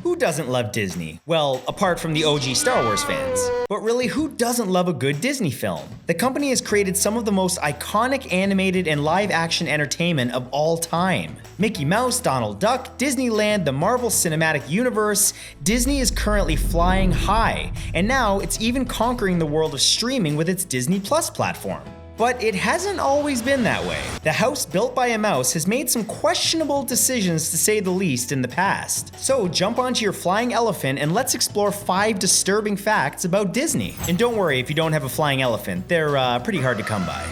Who doesn't love Disney? Well, apart from the OG Star Wars fans. But really, who doesn't love a good Disney film? The company has created some of the most iconic animated and live-action entertainment of all time. Mickey Mouse, Donald Duck, Disneyland, the Marvel Cinematic Universe. Disney is currently flying high, and now it's even conquering the world of streaming with its Disney Plus platform. But it hasn't always been that way. The house built by a mouse has made some questionable decisions, to say the least, in the past. So jump onto your flying elephant and let's explore 5 disturbing facts about Disney. And don't worry if you don't have a flying elephant, they're pretty hard to come by.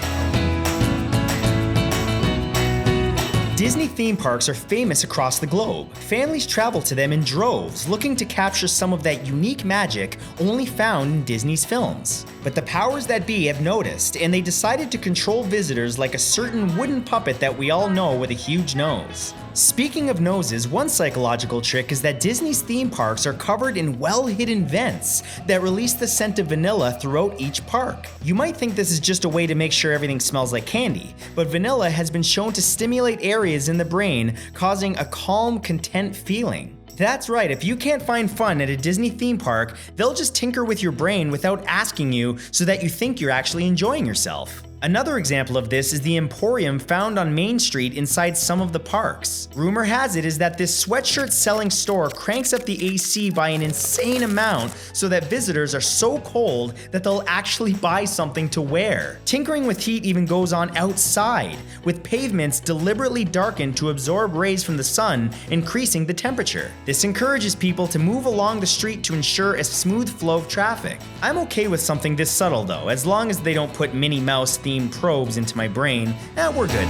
Disney theme parks are famous across the globe. Families travel to them in droves, looking to capture some of that unique magic only found in Disney's films. But the powers that be have noticed, and they decided to control visitors like a certain wooden puppet that we all know with a huge nose. Speaking of noses, one psychological trick is that Disney's theme parks are covered in well-hidden vents that release the scent of vanilla throughout each park. You might think this is just a way to make sure everything smells like candy, but vanilla has been shown to stimulate areas in the brain, causing a calm, content feeling. That's right, if you can't find fun at a Disney theme park, they'll just tinker with your brain without asking you so that you think you're actually enjoying yourself. Another example of this is the Emporium found on Main Street inside some of the parks. Rumor has it is that this sweatshirt selling store cranks up the AC by an insane amount so that visitors are so cold that they'll actually buy something to wear. Tinkering with heat even goes on outside, with pavements deliberately darkened to absorb rays from the sun, increasing the temperature. This encourages people to move along the street to ensure a smooth flow of traffic. I'm okay with something this subtle though, as long as they don't put Minnie Mouse themed probes into my brain, we're good.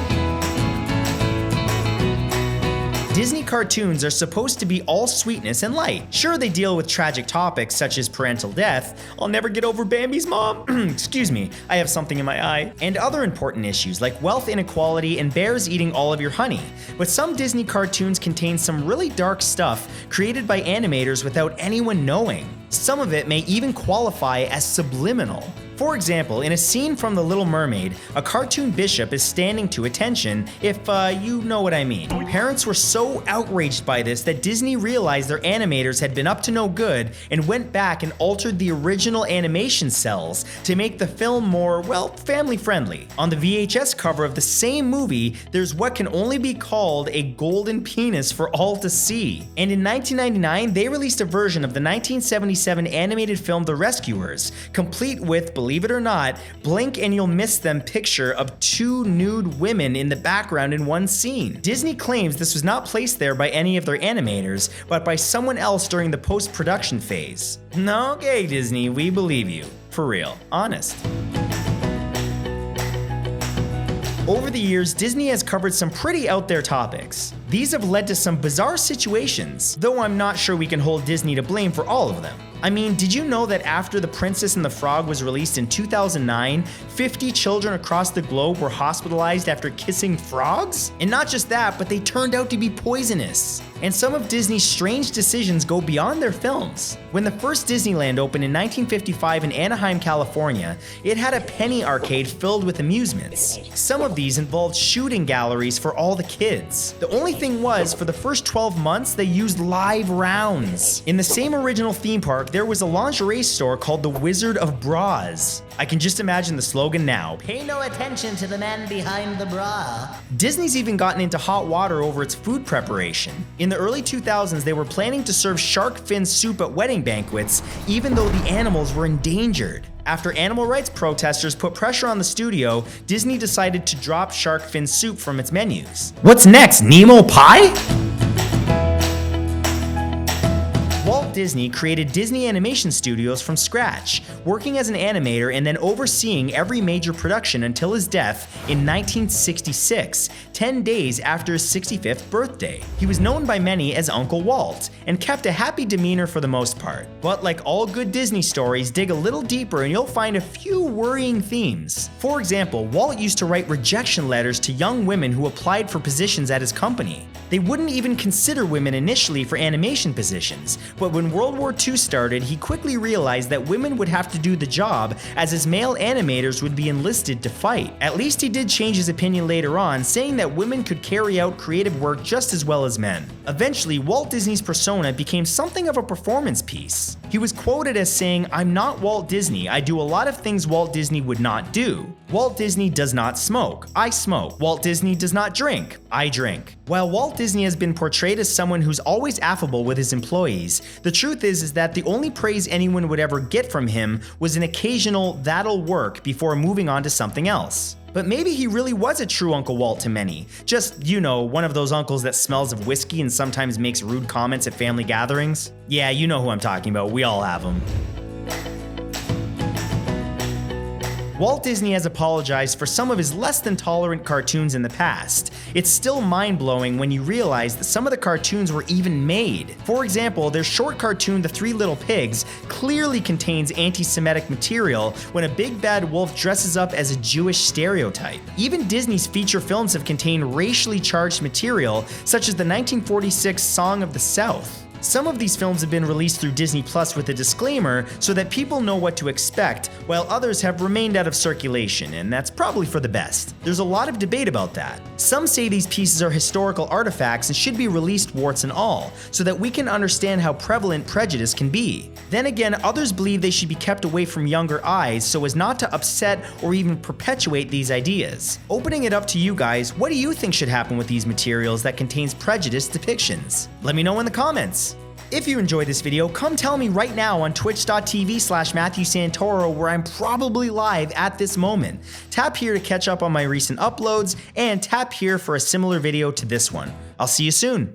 Disney cartoons are supposed to be all sweetness and light. Sure, they deal with tragic topics such as parental death, I'll never get over Bambi's mom, excuse me, I have something in my eye, and other important issues like wealth inequality and bears eating all of your honey. But some Disney cartoons contain some really dark stuff created by animators without anyone knowing. Some of it may even qualify as subliminal. For example, in a scene from The Little Mermaid, a cartoon bishop is standing to attention, if you know what I mean. Parents were so outraged by this that Disney realized their animators had been up to no good and went back and altered the original animation cells to make the film more, well, family friendly. On the VHS cover of the same movie, there's what can only be called a golden penis for all to see. And in 1999, they released a version of the 1977 animated film The Rescuers, complete with, believe it or not, blink and you'll miss them picture of 2 nude women in the background in one scene. Disney claims this was not placed there by any of their animators, but by someone else during the post-production phase. Okay, Disney, we believe you. For real. Honest. Over the years, Disney has covered some pretty out there topics. These have led to some bizarre situations, though I'm not sure we can hold Disney to blame for all of them. I mean, did you know that after The Princess and the Frog was released in 2009, 50 children across the globe were hospitalized after kissing frogs? And not just that, but they turned out to be poisonous. And some of Disney's strange decisions go beyond their films. When the first Disneyland opened in 1955 in Anaheim, California, it had a penny arcade filled with amusements. Some of these involved shooting galleries for all the kids. The only thing was, for the first 12 months, they used live rounds. In the same original theme park, there was a lingerie store called the Wizard of Bras. I can just imagine the slogan now. Pay no attention to the man behind the bra. Disney's even gotten into hot water over its food preparation. In the early 2000s, they were planning to serve shark fin soup at wedding banquets, even though the animals were endangered. After animal rights protesters put pressure on the studio, Disney decided to drop shark fin soup from its menus. What's next, Nemo pie? Walt Disney created Disney Animation Studios from scratch, working as an animator and then overseeing every major production until his death in 1966, 10 days after his 65th birthday. He was known by many as Uncle Walt, and kept a happy demeanor for the most part. But like all good Disney stories, dig a little deeper and you'll find a few worrying themes. For example, Walt used to write rejection letters to young women who applied for positions at his company. They wouldn't even consider women initially for animation positions, but when World War II started, he quickly realized that women would have to do the job as his male animators would be enlisted to fight. At least he did change his opinion later on, saying that women could carry out creative work just as well as men. Eventually, Walt Disney's persona became something of a performance piece. He was quoted as saying, "I'm not Walt Disney, I do a lot of things Walt Disney would not do. Walt Disney does not smoke, I smoke. Walt Disney does not drink, I drink." While Walt Disney has been portrayed as someone who's always affable with his employees, the truth is that the only praise anyone would ever get from him was an occasional "that'll work" before moving on to something else. But maybe he really was a true Uncle Walt to many. Just, you know, one of those uncles that smells of whiskey and sometimes makes rude comments at family gatherings. Yeah, you know who I'm talking about, we all have them. Walt Disney has apologized for some of his less than tolerant cartoons in the past. It's still mind-blowing when you realize that some of the cartoons were even made. For example, their short cartoon The Three Little Pigs clearly contains anti-Semitic material when a big bad wolf dresses up as a Jewish stereotype. Even Disney's feature films have contained racially charged material, such as the 1946 Song of the South. Some of these films have been released through Disney Plus with a disclaimer so that people know what to expect, while others have remained out of circulation, and that's probably for the best. There's a lot of debate about that. Some say these pieces are historical artifacts and should be released warts and all, so that we can understand how prevalent prejudice can be. Then again, others believe they should be kept away from younger eyes so as not to upset or even perpetuate these ideas. Opening it up to you guys, what do you think should happen with these materials that contains prejudiced depictions? Let me know in the comments. If you enjoyed this video, come tell me right now on twitch.tv/MatthewSantoro, where I'm probably live at this moment. Tap here to catch up on my recent uploads, and tap here for a similar video to this one. I'll see you soon.